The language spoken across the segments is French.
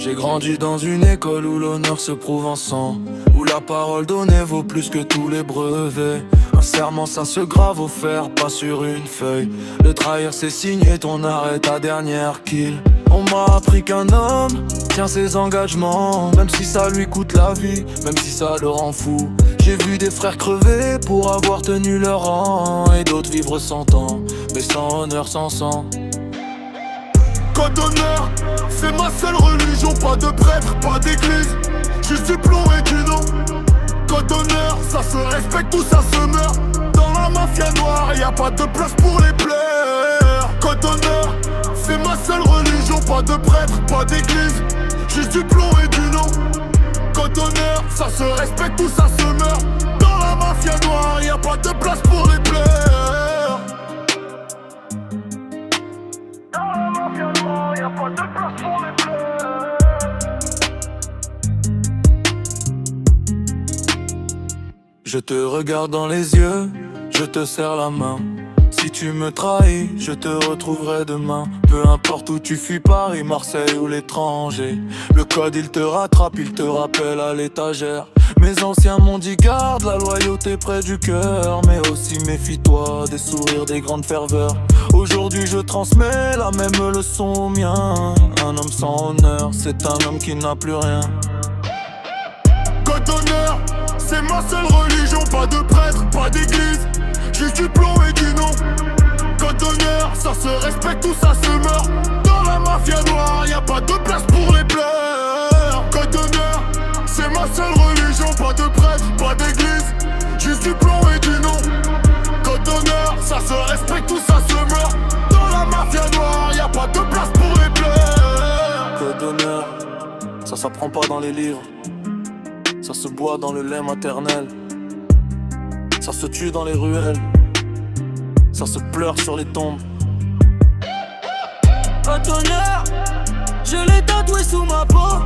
J'ai grandi dans une école où l'honneur se prouve en sang, où la parole donnée vaut plus que tous les brevets. Un serment ça se grave au fer, pas sur une feuille. Le trahir c'est signer ton arrêt, ta dernière kill. On m'a appris qu'un homme tient ses engagements, même si ça lui coûte la vie, même si ça le rend fou. J'ai vu des frères crever pour avoir tenu leur rang, et d'autres vivre sans temps, mais sans honneur, sans sang. Code d'honneur, c'est ma seule religion. Pas de prêtre, pas d'église, juste du plomb et du nom. Code d'honneur, ça se respecte ou ça se meurt. Dans la mafia noire, y a pas de place pour les pleurs. Code d'honneur, c'est ma seule religion. Pas de prêtre, pas d'église, juste du plomb et du nom. Code d'honneur, ça se respecte ou ça se meurt. Dans la mafia noire, y a pas de place pour les pleurs. Y'a pas de place pour les pleurs. Je te regarde dans les yeux, je te serre la main. Si tu me trahis, je te retrouverai demain. Peu importe où tu fuis, Paris, Marseille ou l'étranger. Le code il te rattrape, il te rappelle à l'étagère. Mes anciens m'ont dit garde la loyauté près du cœur, mais aussi méfie-toi des sourires, des grandes ferveurs. Aujourd'hui je transmets la même leçon au mien. Un homme sans honneur, c'est un homme qui n'a plus rien. Code d'honneur, c'est ma seule religion. Pas de prêtre, pas d'église, juste du plomb et du nom. Code d'honneur, ça se respecte ou ça se meurt. Dans la mafia noire, y a pas de place pour les pleurs. Code d'honneur, c'est ma seule religion. Pas de prêtre, pas d'église, juste du plomb et du nom. Code d'honneur, ça se respecte ou ça se meurt. Dans la mafia noire, y a pas de place pour les pleurs. Code d'honneur, ça s'apprend pas dans les livres. Ça se boit dans le lait maternel. Ça se tue dans les ruelles. Ça se pleure sur les tombes. Code d'honneur, je l'ai tatoué sous ma peau.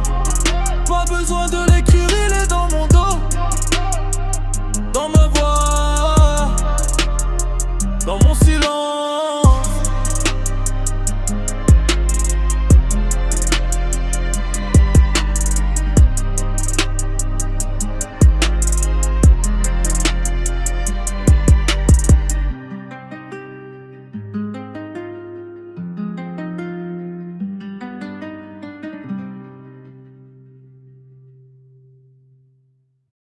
Pas besoin de